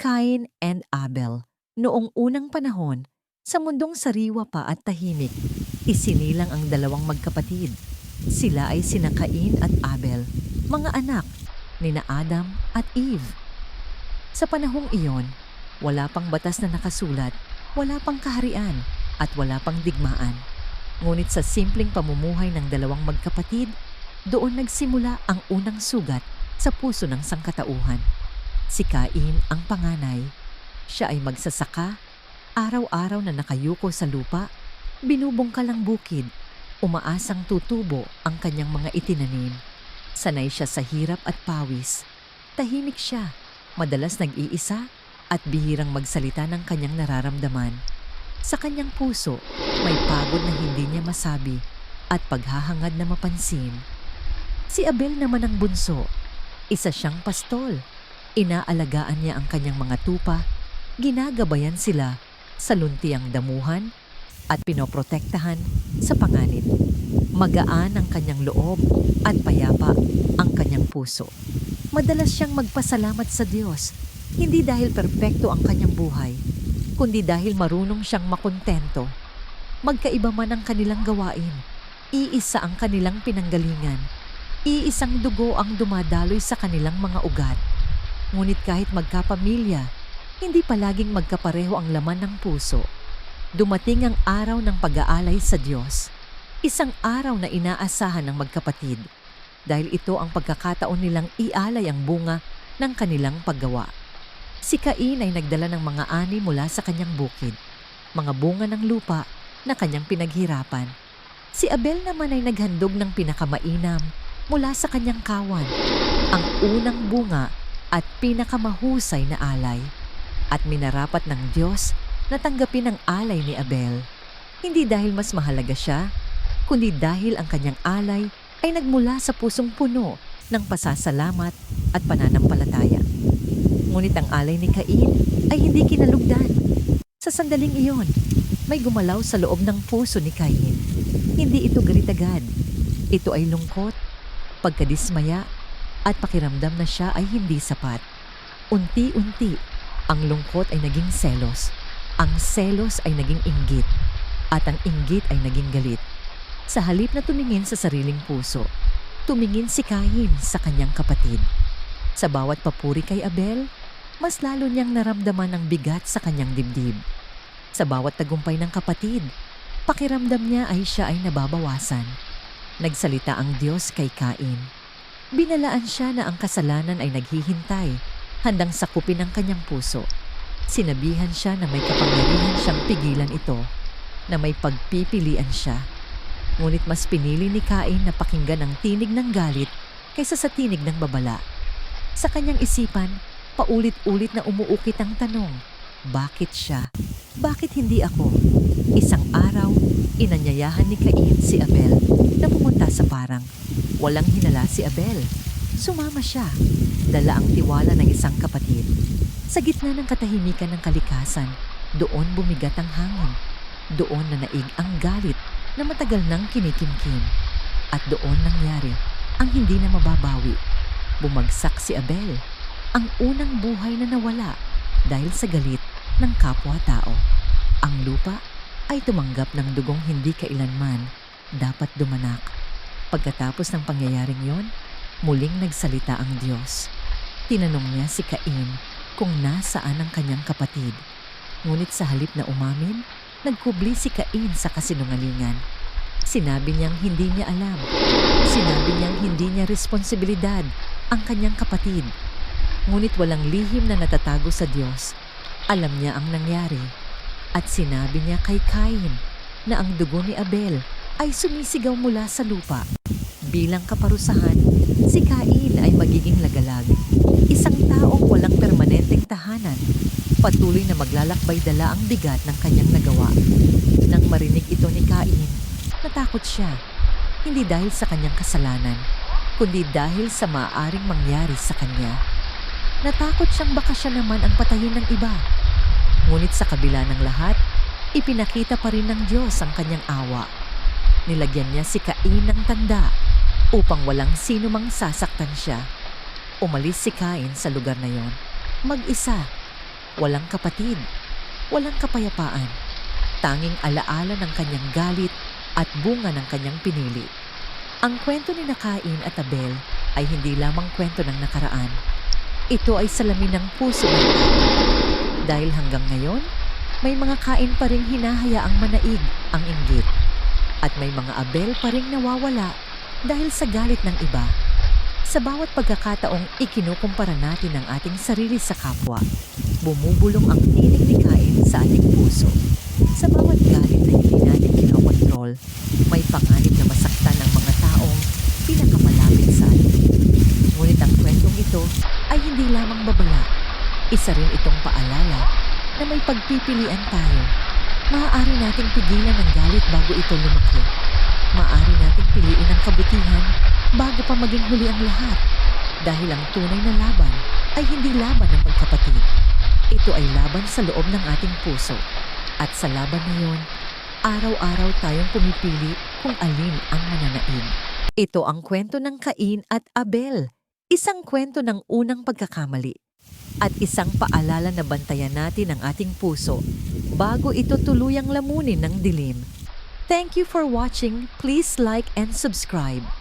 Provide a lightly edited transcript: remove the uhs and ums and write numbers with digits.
Cain and Abel. Noong unang panahon, sa mundong sariwa pa at tahimik, isinilang ang dalawang magkapatid. Sila ay sina Cain at Abel, mga anak ni na Adam at Eve. Sa panahong iyon, wala pang batas na nakasulat, wala pang kaharian, at wala pang digmaan. Ngunit sa simpleng pamumuhay ng dalawang magkapatid, doon nagsimula ang unang sugat sa puso ng sangkatauhan. Si Cain ang panganay. Siya ay magsasaka, araw-araw na nakayuko sa lupa, binubungkal ang bukid, umaasang tutubo ang kanyang mga itinanim. Sanay siya sa hirap at pawis. Tahimik siya, madalas nag-iisa at bihirang magsalita ng kanyang nararamdaman. Sa kanyang puso, may pagod na hindi niya masabi at paghahangad na mapansin. Si Abel naman ang bunso. Isa siyang pastol. Inaalagaan niya ang kanyang mga tupa, ginagabayan sila sa luntiang damuhan at pinoprotektahan sa panganib. Magaan ang kanyang loob at payapa ang kanyang puso. Madalas siyang magpasalamat sa Diyos, hindi dahil perpekto ang kanyang buhay, kundi dahil marunong siyang makontento. Magkaiba man ang kanilang gawain, iisa ang kanilang pinanggalingan, iisang dugo ang dumadaloy sa kanilang mga ugat. Ngunit kahit magkapamilya, hindi palaging magkapareho ang laman ng puso. Dumating ang araw ng pag-aalay sa Diyos, isang araw na inaasahan ng magkapatid, dahil ito ang pagkakataon nilang ialay ang bunga ng kanilang paggawa. Si Cain ay nagdala ng mga ani mula sa kanyang bukid, mga bunga ng lupa na kanyang pinaghirapan. Si Abel naman ay naghandog ng pinakamainam mula sa kanyang kawan, ang unang bunga at pinakamahusay na alay. At minarapat ng Diyos na tanggapin ang alay ni Abel. Hindi dahil mas mahalaga siya, kundi dahil ang kanyang alay ay nagmula sa pusong puno ng pasasalamat at pananampalataya. Ngunit ang alay ni Cain ay hindi kinalugdan. Sa sandaling iyon, may gumalaw sa loob ng puso ni Cain. Hindi ito galit agad. Ito ay lungkot, pagkadismaya, at pakiramdam na siya ay hindi sapat. Unti-unti, ang lungkot ay naging selos. Ang selos ay naging inggit. At ang inggit ay naging galit. Sa halip na tumingin sa sariling puso, tumingin si Cain sa kanyang kapatid. Sa bawat papuri kay Abel, mas lalo niyang naramdaman ang bigat sa kanyang dibdib. Sa bawat tagumpay ng kapatid, pakiramdam niya ay siya ay nababawasan. Nagsalita ang Diyos kay Cain. Binalaan siya na ang kasalanan ay naghihintay, handang sakupin ang kanyang puso. Sinabihan siya na may kapangyarihan siyang pigilan ito, na may pagpipilian siya. Ngunit mas pinili ni Cain na pakinggan ang tinig ng galit kaysa sa tinig ng babala. Sa kanyang isipan, paulit-ulit na umuukit ang tanong, bakit siya? Bakit hindi ako? Isang araw, inanyayahan ni Cain si Abel na pumunta sa parang. Walang hinala si Abel. Sumama siya, dala ang tiwala ng isang kapatid. Sa gitna ng katahimikan ng kalikasan, doon bumigat ang hangin. Doon nanaig ang galit na matagal nang kinikimkim. At doon nangyari ang hindi na mababawi. Bumagsak si Abel, ang unang buhay na nawala dahil sa galit ng kapwa-tao. Ang lupa ay tumanggap ng dugong hindi kailanman dapat dumanak. Pagkatapos ng pangyayaring yon, muling nagsalita ang Diyos. Tinanong niya si Cain kung nasaan ang kanyang kapatid. Ngunit sa halip na umamin, nagkubli si Cain sa kasinungalingan. Sinabi niyang hindi niya alam. Sinabi niyang hindi niya responsibilidad ang kanyang kapatid. Ngunit walang lihim na natatago sa Diyos. Alam niya ang nangyari. At sinabi niya kay Cain na ang dugo ni Abel ay sumisigaw mula sa lupa. Bilang kaparusahan, si Cain ay magiging lagalag. Isang taong walang permanenteng tahanan. Patuloy na maglalakbay dala ang bigat ng kanyang nagawa. Nang marinig ito ni Cain, natakot siya. Hindi dahil sa kanyang kasalanan, kundi dahil sa maaaring mangyari sa kanya. Natakot siyang baka siya naman ang patayin ng iba. Ngunit sa kabila ng lahat, ipinakita pa rin ng Diyos ang kanyang awa. Nilagyan niya si Cain ng tanda upang walang sino mang sasaktan siya. Umalis si Cain sa lugar na yon, mag-isa, walang kapatid, walang kapayapaan. Tanging alaala ng kanyang galit at bunga ng kanyang pinili. Ang kwento ni Cain at Abel ay hindi lamang kwento ng nakaraan. Ito ay salamin ng puso ng tao. Dahil hanggang ngayon, may mga Cain pa ring hinahayaang manaig ang inggit. At may mga Abel pa ring nawawala dahil sa galit ng iba. Sa bawat pagkakataong ikinukumpara natin ang ating sarili sa kapwa, bumubulong ang tinig ni Cain sa ating puso. Sa bawat galit na hindi natin kinokontrol, may panganib na masaktan ang mga taong pinakamalapit sa atin. Ngunit ang kwentong ito ay hindi lamang babala. Isa rin itong paalala na may pagpipilian tayo. Maaari nating pigilan ang galit bago ito lumaki. Maaari nating piliin ang kabutihan bago pa maging huli ang lahat. Dahil ang tunay na laban ay hindi laban ng magkapatid. Ito ay laban sa loob ng ating puso. At sa laban na yon, araw-araw tayong pumipili kung alin ang mananaig. Ito ang kwento ng Cain at Abel. Isang kwento ng unang pagkakamali. At isang paalala na bantayan natin ang ating puso bago ito tuluyang lamunin ng dilim. Thank you for watching. Please like and subscribe.